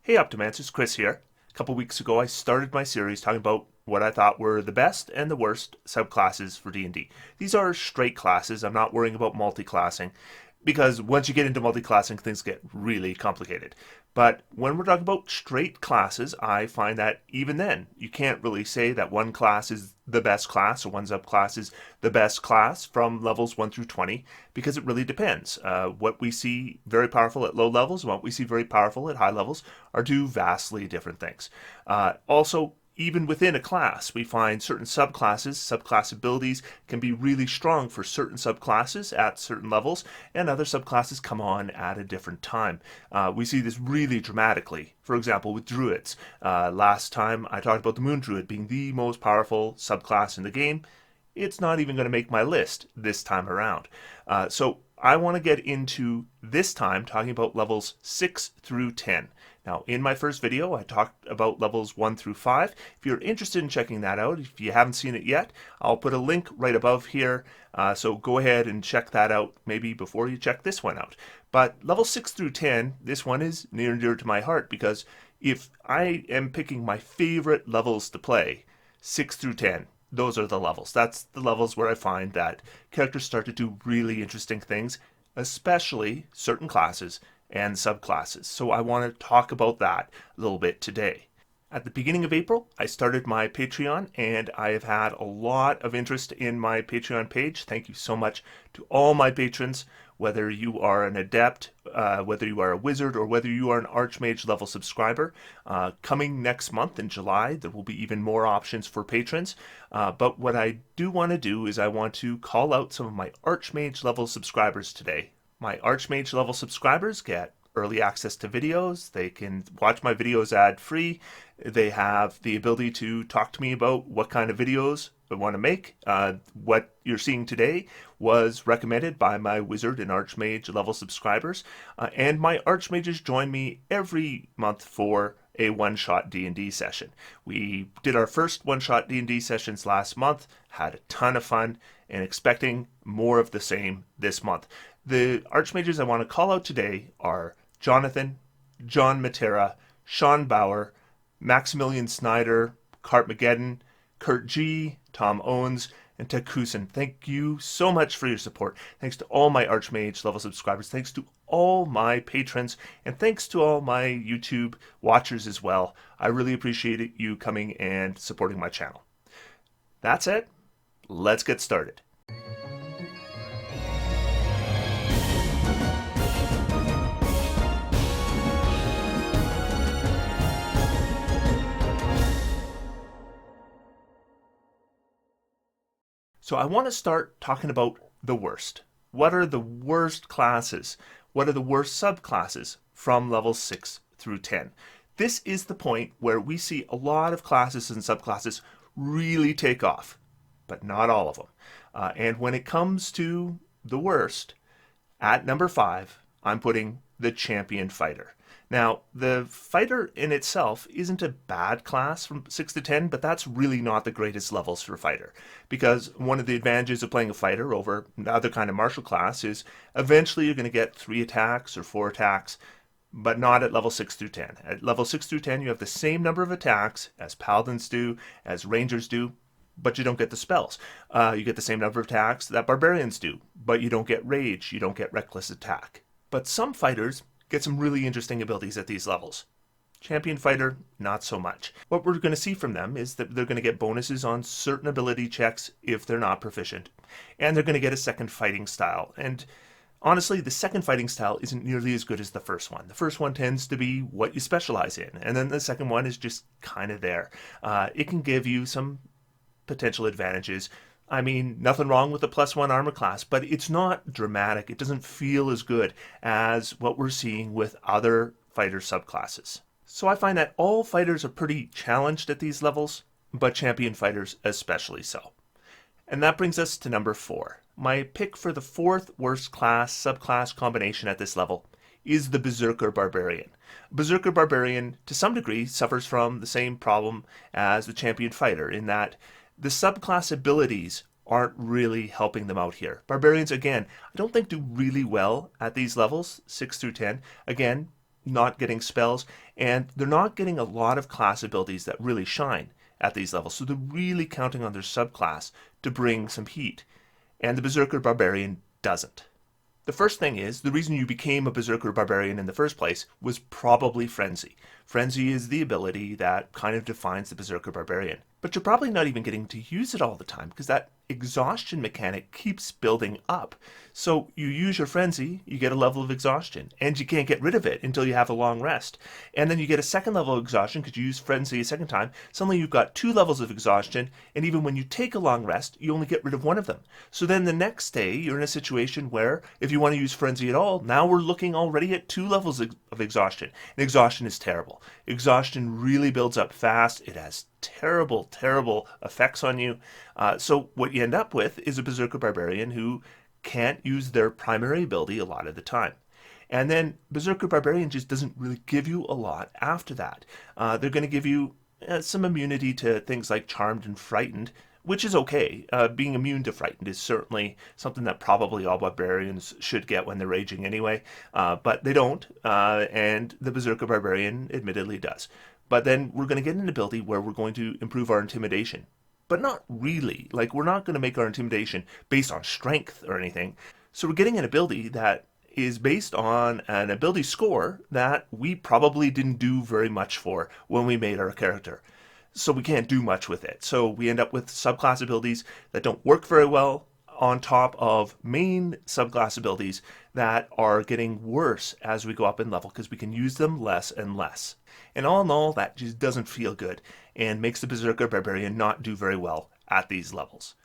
Hey Optimancers, Chris here. A couple weeks ago I started my series talking about what I thought were the best and the worst subclasses for D&D. These are straight classes. I'm not worrying about multi-classing because once you get into multi-classing things get really complicated. But when we're talking about straight classes, I find that even then you can't really say that one class is the best class or one subclass is the best class from levels 1 through 20 because it really depends. What we see very powerful at low levels and what we see very powerful at high levels are two vastly different things. Also, even within a class, we find certain subclasses, subclass abilities can be really strong for certain subclasses at certain levels, and other subclasses come on at a different time. We see this really dramatically. For example, with Druids. Last time I talked about the Moon Druid being the most powerful subclass in the game. It's not even going to make my list this time around. So I want to get into this time talking about levels 6 through 10. Now, in my first video, I talked about levels 1 through 5. If you're interested in checking that out, if you haven't seen it yet, I'll put a link right above here. So go ahead and check that out maybe before you check this one out. But level 6 through 10, this one is near and dear to my heart because if I am picking my favorite levels to play, 6 through 10, those are the levels. That's the levels where I find that characters start to do really interesting things, especially certain classes and subclasses. So I want to talk about that a little bit today. At the beginning of April, I started my Patreon, and I have had a lot of interest in my Patreon page. Thank you so much to all my patrons, whether you are an adept, whether you are a wizard, or whether you are an Archmage level subscriber. Coming next month in July, there will be even more options for patrons. But what I do want to do is I want to call out some of my Archmage level subscribers today. My Archmage level subscribers get early access to videos. They can watch my videos ad-free. They have the ability to talk to me about what kind of videos I want to make. What you're seeing today was recommended by my Wizard and Archmage level subscribers. And my Archmages join me every month for a one-shot D&D session. We did our first one-shot D&D sessions last month, had a ton of fun, and expecting more of the same this month. The Archmages I want to call out today are Jonathan, John Matera, Sean Bauer, Maximilian Snyder, Cartmageddon, Kurt G, Tom Owens, and Takusin. Thank you so much for your support. Thanks to all my Archmage level subscribers. Thanks to all my patrons. And thanks to all my YouTube watchers as well. I really appreciate you coming and supporting my channel. That's it. Let's get started. So I want to start talking about the worst. What are the worst classes? What are the worst subclasses from levels 6 through 10? This is the point where we see a lot of classes and subclasses really take off, but not all of them. And when it comes to the worst, at number 5, I'm putting the Champion Fighter. Now, the Fighter in itself isn't a bad class from 6 to 10, but that's really not the greatest levels for Fighter. Because one of the advantages of playing a Fighter over other kind of martial class is eventually you're going to get 3 attacks or 4 attacks, but not at level 6 through 10. At level 6 through 10, you have the same number of attacks as Paladins do, as Rangers do, but you don't get the spells. You get the same number of attacks that Barbarians do, but you don't get Rage, you don't get Reckless Attack. But some fighters get some really interesting abilities at these levels. Champion Fighter, not so much. What we're going to see from them is that they're going to get bonuses on certain ability checks if they're not proficient. And they're going to get a second fighting style. And honestly, the second fighting style isn't nearly as good as the first one. The first one tends to be what you specialize in. And then the second one is just kind of there. It can give you some potential advantages. I mean, nothing wrong with the +1 armor class, but it's not dramatic. It doesn't feel as good as what we're seeing with other fighter subclasses. So I find that all fighters are pretty challenged at these levels, but champion fighters especially so. And that brings us to number 4. My pick for the 4th worst class subclass combination at this level is the Berserker Barbarian. Berserker Barbarian, to some degree, suffers from the same problem as the champion fighter in that the subclass abilities aren't really helping them out here. Barbarians, again, I don't think do really well at these levels, 6 through 10. Again, not getting spells, and they're not getting a lot of class abilities that really shine at these levels. So they're really counting on their subclass to bring some heat. And the Berserker Barbarian doesn't. The first thing is, the reason you became a Berserker Barbarian in the first place was probably Frenzy. Frenzy is the ability that kind of defines the Berserker Barbarian. But you're probably not even getting to use it all the time, because that exhaustion mechanic keeps building up. So you use your Frenzy, you get a level of exhaustion, and you can't get rid of it until you have a long rest. And then you get a second level of exhaustion because you use Frenzy a second time. Suddenly you've got 2 levels of exhaustion, and even when you take a long rest, you only get rid of one of them. So then the next day, you're in a situation where, if you want to use Frenzy at all, now we're looking already at 2 levels of exhaustion. And exhaustion is terrible. Exhaustion really builds up fast. It has terrible, terrible effects on you. So what you end up with is a Berserker Barbarian who can't use their primary ability a lot of the time. And then Berserker Barbarian just doesn't really give you a lot after that. They're going to give you some immunity to things like Charmed and Frightened, which is okay. Being immune to Frightened is certainly something that probably all Barbarians should get when they're raging anyway, but they don't, and the Berserker Barbarian admittedly does. But then we're going to get an ability where we're going to improve our intimidation. But not really. Like, we're not going to make our intimidation based on strength or anything. So we're getting an ability that is based on an ability score that we probably didn't do very much for when we made our character. So we can't do much with it. So we end up with subclass abilities that don't work very well on top of main subclass abilities that are getting worse as we go up in level because we can use them less and less. And all in all, that just doesn't feel good and makes the Berserker Barbarian not do very well at these levels.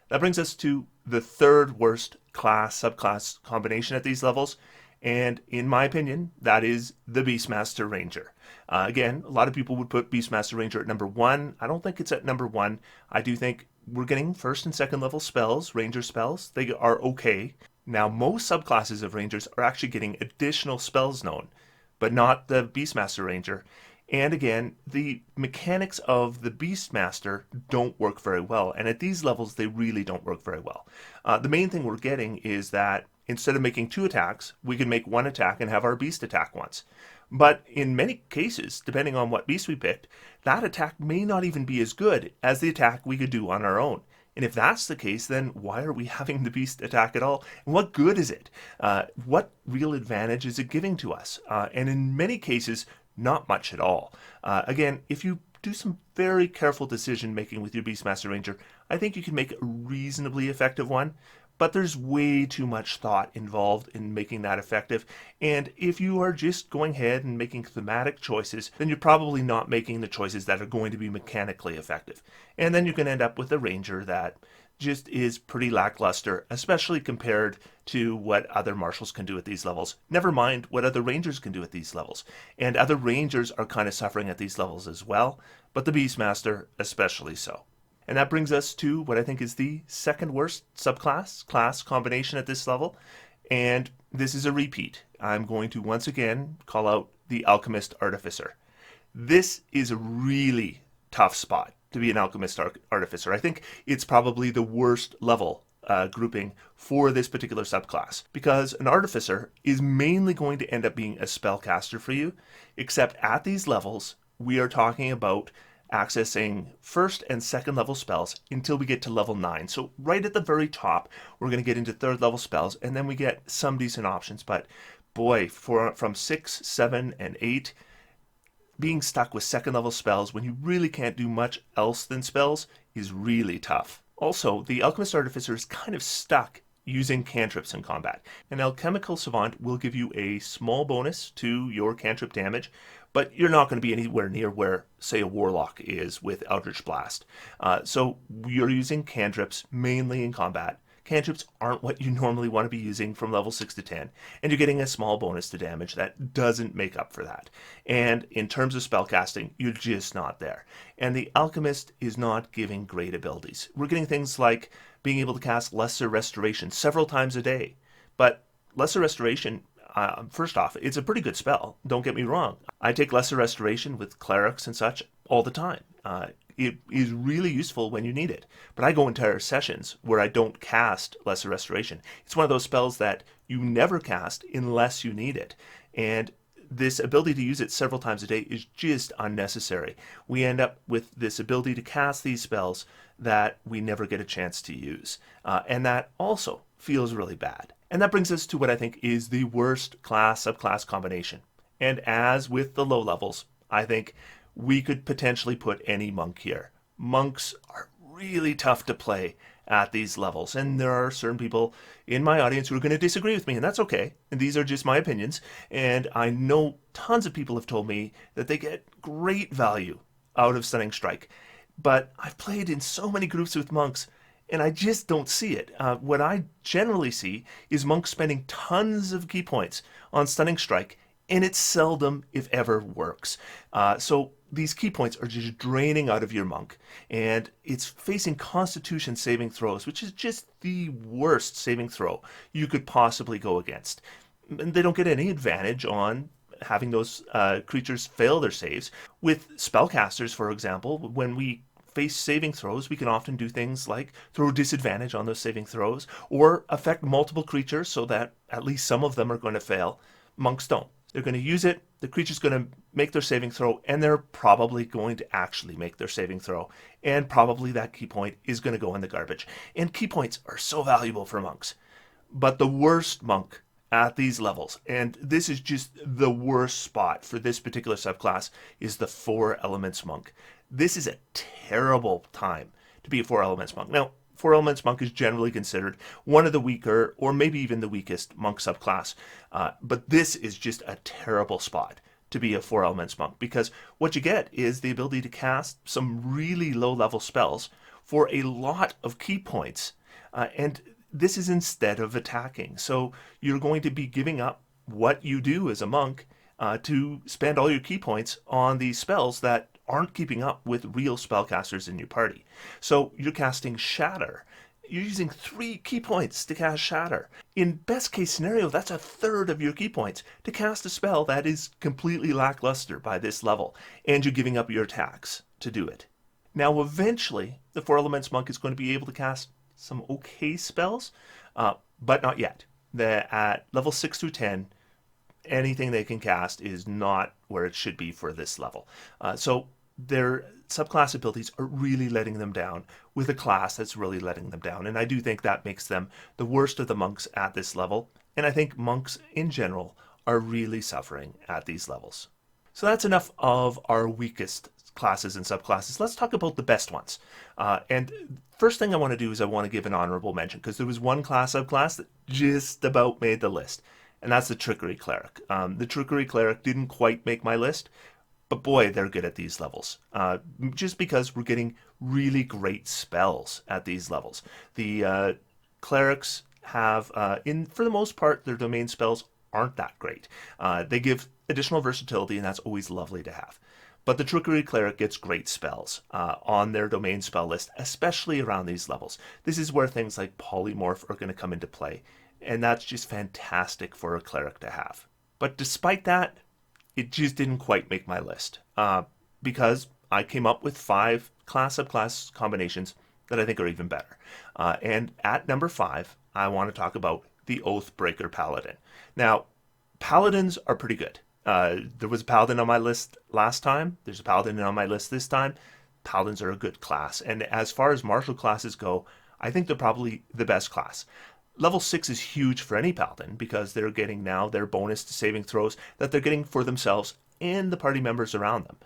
That brings us to the third worst class-subclass combination at these levels, and in my opinion, that is the Beastmaster Ranger. Again, a lot of people would put Beastmaster Ranger at number 1. I don't think it's at number 1. I do think we're getting first and second level spells, Ranger spells. They are okay. Now, most subclasses of Rangers are actually getting additional spells known, but not the Beastmaster Ranger. And again, the mechanics of the Beastmaster don't work very well, and at these levels, they really don't work very well. The main thing we're getting is that instead of making 2 attacks, we can make 1 attack and have our beast attack once. But in many cases, depending on what beast we picked, that attack may not even be as good as the attack we could do on our own. And if that's the case, then why are we having the beast attack at all? And what good is it? What real advantage is it giving to us? And in many cases, not much at all. Again, if you do some very careful decision making with your Beastmaster Ranger, I think you can make a reasonably effective one. But there's way too much thought involved in making that effective. And if you are just going ahead and making thematic choices, then you're probably not making the choices that are going to be mechanically effective. And then you can end up with a Ranger that just is pretty lackluster, especially compared to what other marshals can do at these levels. Never mind what other Rangers can do at these levels. And other Rangers are kind of suffering at these levels as well, but the Beastmaster especially so. And that brings us to what I think is the second worst class combination at this level. And this is a repeat. I'm going to once again call out the Alchemist Artificer. This is a really tough spot to be an Alchemist Artificer. I think it's probably the worst level grouping for this particular subclass, because an Artificer is mainly going to end up being a spellcaster for you, except at these levels, we are talking about accessing first and second level spells until we get to level 9. So right at the very top, we're going to get into third level spells, and then we get some decent options. But boy, from 6, 7, and 8, being stuck with second level spells when you really can't do much else than spells is really tough. Also, the Alchemist Artificer is kind of stuck using cantrips in combat. An Alchemical Savant will give you a small bonus to your cantrip damage, but you're not going to be anywhere near where, say, a Warlock is with Eldritch Blast. So you're using cantrips mainly in combat. Cantrips aren't what you normally want to be using from level 6 to 10, and you're getting a small bonus to damage that doesn't make up for that. And in terms of spellcasting, you're just not there. And the Alchemist is not giving great abilities. We're getting things like being able to cast Lesser Restoration several times a day, but Lesser Restoration, first off, it's a pretty good spell, don't get me wrong. I take Lesser Restoration with clerics and such all the time. It is really useful when you need it. But I go entire sessions where I don't cast Lesser Restoration. It's one of those spells that you never cast unless you need it. And this ability to use it several times a day is just unnecessary. We end up with this ability to cast these spells that we never get a chance to use. And that also feels really bad. And that brings us to what I think is the worst class-subclass combination. And as with the low levels, I think we could potentially put any monk here. Monks are really tough to play at these levels, and there are certain people in my audience who are going to disagree with me, and that's okay. And these are just my opinions, and I know tons of people have told me that they get great value out of Stunning Strike. But I've played in so many groups with monks, and I just don't see it. What I generally see is monks spending tons of key points on Stunning Strike, and it seldom, if ever, works. So these key points are just draining out of your monk, and it's facing Constitution saving throws, which is just the worst saving throw you could possibly go against. And they don't get any advantage on having those creatures fail their saves. With spellcasters, for example, when we face saving throws, we can often do things like throw disadvantage on those saving throws, or affect multiple creatures so that at least some of them are going to fail. Monks don't. They're going to use it, the creature's going to make their saving throw, and they're probably going to actually make their saving throw. And probably that key point is going to go in the garbage. And key points are so valuable for monks. But the worst monk at these levels, and this is just the worst spot for this particular subclass, is the 4 Elements monk. This is a terrible time to be a 4 Elements monk. Now, 4 Elements monk is generally considered one of the weaker, or maybe even the weakest monk subclass. But this is just a terrible spot to be a 4 Elements monk, because what you get is the ability to cast some really low-level spells for a lot of key points. And this is instead of attacking. So you're going to be giving up what you do as a monk to spend all your key points on these spells that aren't keeping up with real spellcasters in your party. So you're casting Shatter. You're using 3 key points to cast Shatter. In best case scenario, that's a third of your key points to cast a spell that is completely lackluster by this level, and you're giving up your attacks to do it. Now, eventually, the 4 Elements monk is going to be able to cast some okay spells, but not yet. At level 6 through 10, anything they can cast is not where it should be for this level. So their subclass abilities are really letting them down with a class that's really letting them down. And I do think that makes them the worst of the monks at this level. And I think monks in general are really suffering at these levels. So that's enough of our weakest classes and subclasses. Let's talk about the best ones. And first thing I want to do is I want to give an honorable mention, because there was one subclass that just about made the list. And that's the Trickery Cleric. The Trickery Cleric didn't quite make my list, but boy, they're good at these levels. Just because we're getting really great spells at these levels. The clerics have, for the most part, their domain spells aren't that great. They give additional versatility, and that's always lovely to have. But the Trickery Cleric gets great spells on their domain spell list, especially around these levels. This is where things like Polymorph are going to come into play. And that's just fantastic for a cleric to have. But despite that, it just didn't quite make my list. Because I came up with 5 class-subclass combinations that I think are even better. And at number 5, I want to talk about the Oathbreaker Paladin. Now, Paladins are pretty good. There was a Paladin on my list last time. There's a Paladin on my list this time. Paladins are a good class. And as far as martial classes go, I think they're probably the best class. Level 6 is huge for any Paladin, because they're getting now their bonus to saving throws that they're getting for themselves and the party members around them.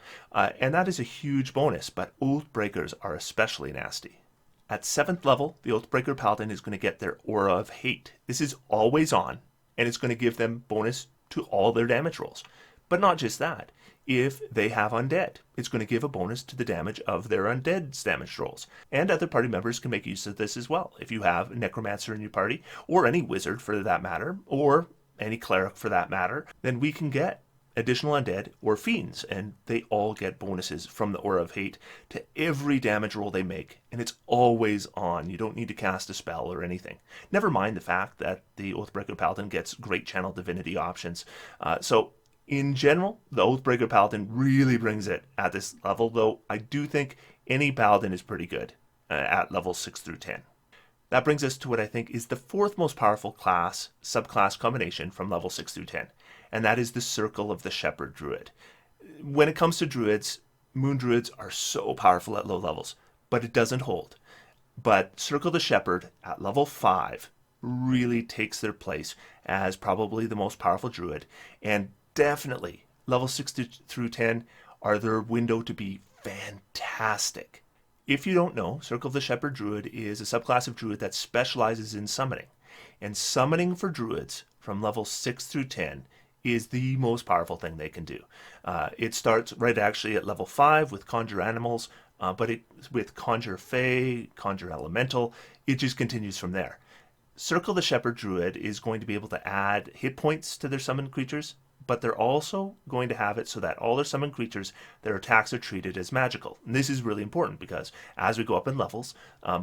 And that is a huge bonus, but Oathbreakers are especially nasty. At 7th level, the Oathbreaker Paladin is going to get their Aura of Hate. This is always on, and it's going to give them bonus to all their damage rolls. But not just that. If they have undead, it's going to give a bonus to the damage of their undead's damage rolls. And other party members can make use of this as well. If you have a necromancer in your party, or any wizard for that matter, or any cleric for that matter, then we can get additional undead or fiends, and they all get bonuses from the Aura of Hate to every damage roll they make, and it's always on. You don't need to cast a spell or anything. Never mind the fact that the Oathbreaker Paladin gets great Channel Divinity options. So in general, the Oathbreaker Paladin really brings it at this level, though I do think any Paladin is pretty good at levels 6 through 10. That brings us to what I think is the 4th most powerful subclass combination from level 6 through 10, and that is the Circle of the Shepard Druid. When it comes to druids, moon druids are so powerful at low levels, but it doesn't hold. But Circle the Shepherd at level 5 really takes their place as probably the most powerful druid, and definitely level 6 through 10 are their window to be fantastic. If you don't know, Circle of the Shepherd Druid is a subclass of druid that specializes in summoning. And summoning for druids from level 6 through 10 is the most powerful thing they can do. It starts right actually at level 5 with Conjure Animals, but with Conjure Fae, Conjure Elemental, it just continues from there. Circle the Shepherd Druid is going to be able to add hit points to their summoned creatures, but they're also going to have it so that all their summoned creatures, their attacks are treated as magical. And this is really important because as we go up in levels,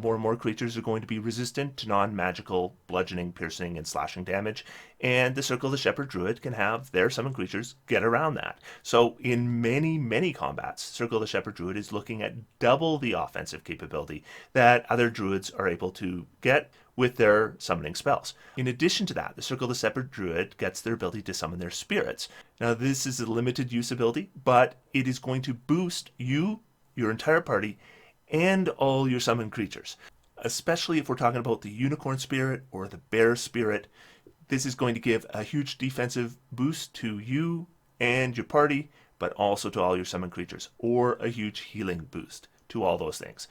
more and more creatures are going to be resistant to non-magical bludgeoning, piercing, and slashing damage, and the Circle of the Shepherd Druid can have their summoned creatures get around that. So in many, many combats, Circle of the Shepherd Druid is looking at double the offensive capability that other druids are able to get with their summoning spells. In addition to that, the Circle of the Shepherd Druid gets their ability to summon their spirits. Now, this is a limited use ability, but it is going to boost you, your entire party, and all your summoned creatures. Especially if we're talking about the Unicorn Spirit or the Bear Spirit, this is going to give a huge defensive boost to you and your party, but also to all your summoned creatures, or a huge healing boost to all those things.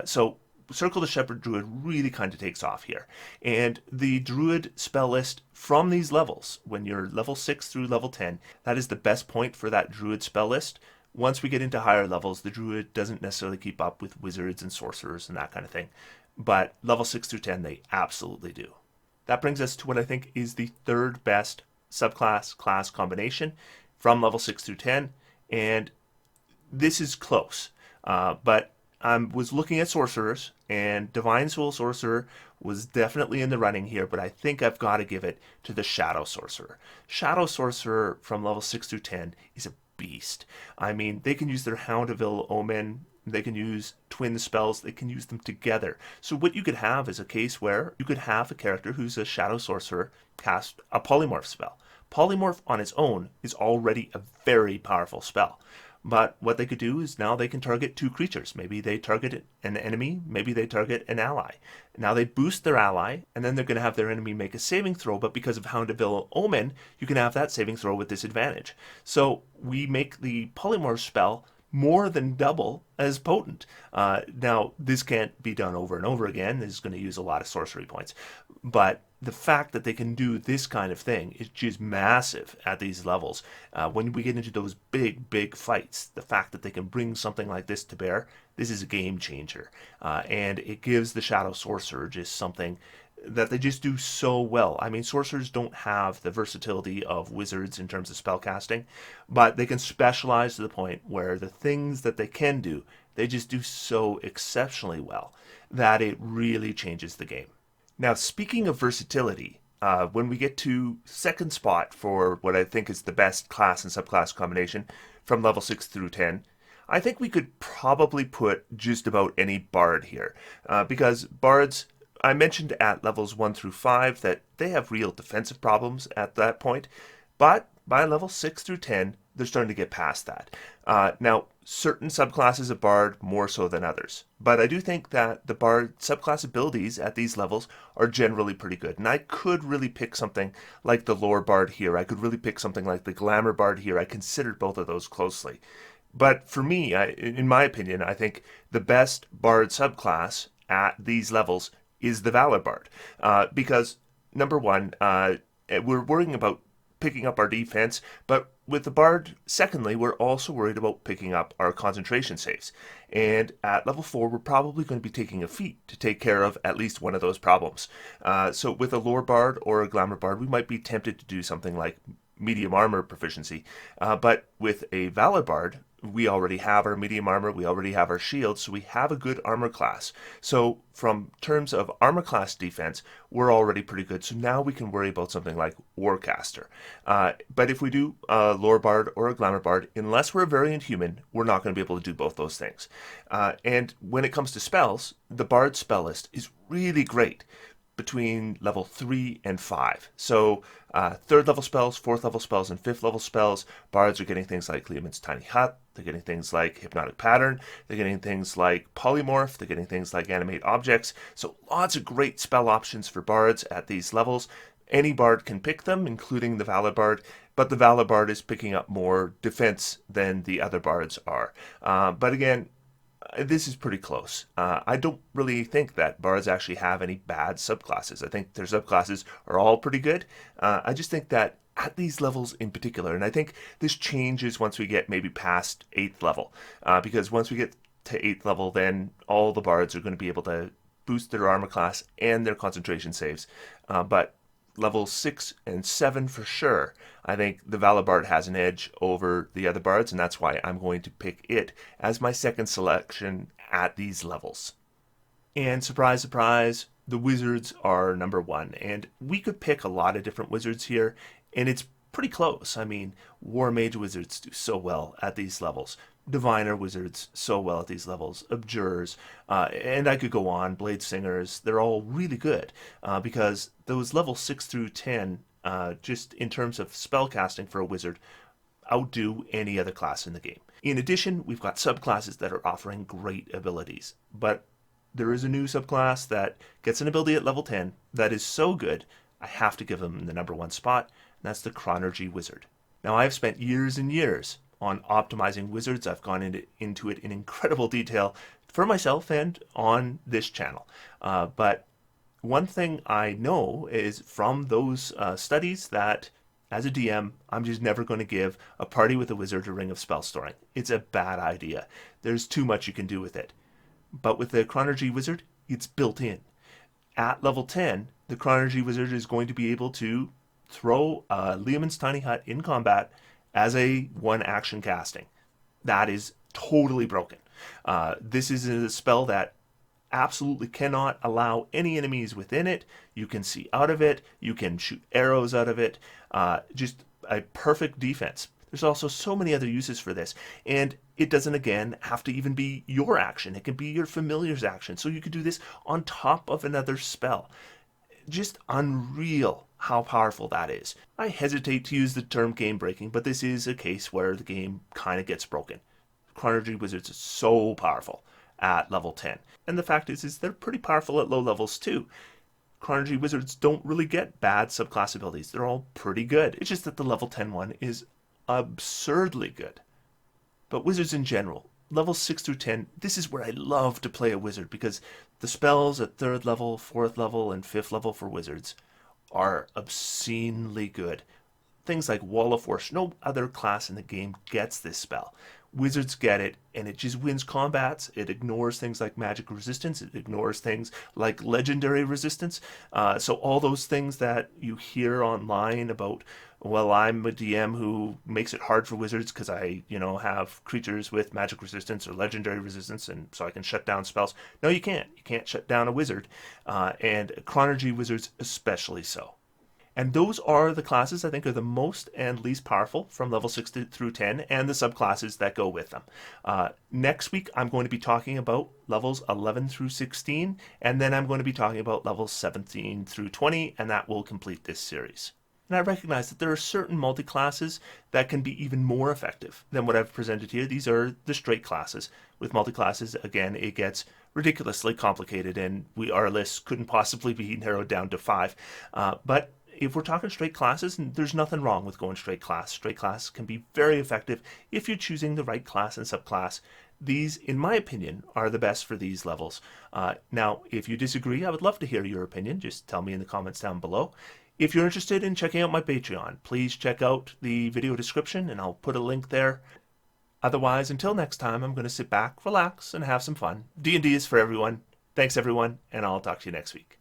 So Circle the Shepherd Druid really kind of takes off here. And the Druid spell list from these levels, when you're level 6 through level 10, that is the best point for that Druid spell list. Once we get into higher levels, the Druid doesn't necessarily keep up with wizards and sorcerers and that kind of thing. But level 6 through 10, they absolutely do. That brings us to what I think is the third best subclass-class combination from level 6 through 10. And this is close, but I was looking at sorcerers, and Divine Soul Sorcerer was definitely in the running here, but I think I've got to give it to the Shadow Sorcerer. Shadow Sorcerer from level 6 through 10 is a beast. I mean, they can use their Hound of Ill Omen, they can use twin spells, they can use them together. So what you could have is a case where you could have a character who's a Shadow Sorcerer cast a Polymorph spell. Polymorph on its own is already a very powerful spell. But what they could do is now they can target two creatures. Maybe they target an enemy, maybe they target an ally. Now they boost their ally, and then they're going to have their enemy make a saving throw, but because of Hound of Ill Omen, you can have that saving throw with disadvantage. So we make the Polymorph spell more than double as potent. Now, this can't be done over and over again. This is going to use a lot of sorcery points. But the fact that they can do this kind of thing is just massive at these levels. When we get into those big fights, the fact that they can bring something like this to bear, this is a game changer. And it gives the Shadow Sorcerer just something that they just do so well. I mean, sorcerers don't have the versatility of wizards in terms of spellcasting, but they can specialize to the point where the things that they can do, they just do so exceptionally well that it really changes the game. Now, speaking of versatility, when we get to second spot for what I think is the best class and subclass combination from level 6 through 10, I think we could probably put just about any bard here, because bards, I mentioned at levels 1 through 5 that they have real defensive problems at that point, but by level 6 through 10, they're starting to get past that. Now, certain subclasses of bard more so than others, but I do think that the bard subclass abilities at these levels are generally pretty good, and I could really pick something like the lore bard here. I could really pick something like the glamour bard here. I considered both of those closely. But for me, in my opinion, I think the best bard subclass at these levels is the Valor Bard, because number one, we're worrying about picking up our defense, but with the Bard, secondly, we're also worried about picking up our concentration saves. And at level 4, we're probably going to be taking a feat to take care of at least one of those problems. So with a Lore Bard or a Glamour Bard, we might be tempted to do something like medium armor proficiency, but with a Valor Bard, we already have our medium armor, we already have our shield, so we have a good armor class. So from terms of armor class defense, we're already pretty good. So now we can worry about something like Warcaster. But if we do a Lore Bard or a Glamour Bard, unless we're a Variant Human, we're not going to be able to do both those things. And when it comes to spells, the Bard spell list is really great. between level 3 and 5. So 3rd level spells, 4th level spells, and 5th level spells, bards are getting things like Leomund's Tiny Hut, they're getting things like Hypnotic Pattern, they're getting things like Polymorph, they're getting things like Animate Objects. So lots of great spell options for bards at these levels. Any bard can pick them, including the Valor Bard, but the Valor Bard is picking up more defense than the other bards are. But again, this is pretty close. I don't really think that bards actually have any bad subclasses. I think their subclasses are all pretty good. I just think that at these levels in particular, and I think this changes once we get maybe past 8th level, because once we get to 8th level, then all the bards are going to be able to boost their armor class and their concentration saves. But level 6 and 7 for sure, I think the Valor Bard has an edge over the other bards, and that's why I'm going to pick it as my second selection at these levels. And surprise, surprise, the wizards are number 1. And we could pick a lot of different wizards here, and it's pretty close. I mean, War Mage wizards do so well at these levels. Diviner wizards so well at these levels, Abjurers, and I could go on, Blade Singers, they're all really good because those level 6 through 10, just in terms of spell casting for a wizard, outdo any other class in the game. In addition, we've got subclasses that are offering great abilities, but there is a new subclass that gets an ability at level 10 that is so good, I have to give them the number 1 spot, and that's the Cronurgy Wizard. Now, I've spent years and years on optimizing wizards. I've gone into it in incredible detail for myself and on this channel. But one thing I know is from those studies that as a DM, I'm just never going to give a party with a wizard a ring of spell storing. It's a bad idea. There's too much you can do with it. But with the Cronurgy Wizard, it's built in. At level 10, the Cronurgy Wizard is going to be able to throw Leomund's Tiny Hut in combat as a 1-action casting. That is totally broken. This is a spell that absolutely cannot allow any enemies within it. You can see out of it. You can shoot arrows out of it. Just a perfect defense. There's also so many other uses for this. And it doesn't, again, have to even be your action. It can be your familiar's action. So you could do this on top of another spell. Just unreal how powerful that is. I hesitate to use the term game breaking, but this is a case where the game kind of gets broken. Cronurgy Wizards is so powerful at level 10. And the fact is they're pretty powerful at low levels too. Cronurgy Wizards don't really get bad subclass abilities. They're all pretty good. It's just that the level 10 one is absurdly good. But wizards in general, levels 6 through 10, this is where I love to play a wizard because the spells at 3rd level, 4th level, and 5th level for wizards are obscenely good. Things like Wall of Force, no other class in the game gets this spell. Wizards get it, and it just wins combats. It ignores things like magic resistance. It ignores things like legendary resistance. So all those things that you hear online about, well, I'm a DM who makes it hard for wizards because I, have creatures with magic resistance or legendary resistance, and so I can shut down spells. No, you can't. You can't shut down a wizard, and Cronurgy wizards especially so. And those are the classes I think are the most and least powerful from level 6 through 10 and the subclasses that go with them. Next week, I'm going to be talking about levels 11 through 16, and then I'm going to be talking about levels 17 through 20, and that will complete this series. And I recognize that there are certain multi-classes that can be even more effective than what I've presented here. These are the straight classes. With multi-classes, again, it gets ridiculously complicated, and our list couldn't possibly be narrowed down to 5. But if we're talking straight classes, there's nothing wrong with going straight class. Straight class can be very effective if you're choosing the right class and subclass. These, in my opinion, are the best for these levels. Now, if you disagree, I would love to hear your opinion. Just tell me in the comments down below. If you're interested in checking out my Patreon, please check out the video description and I'll put a link there. Otherwise, until next time, I'm going to sit back, relax, and have some fun. D&D is for everyone. Thanks, everyone, and I'll talk to you next week.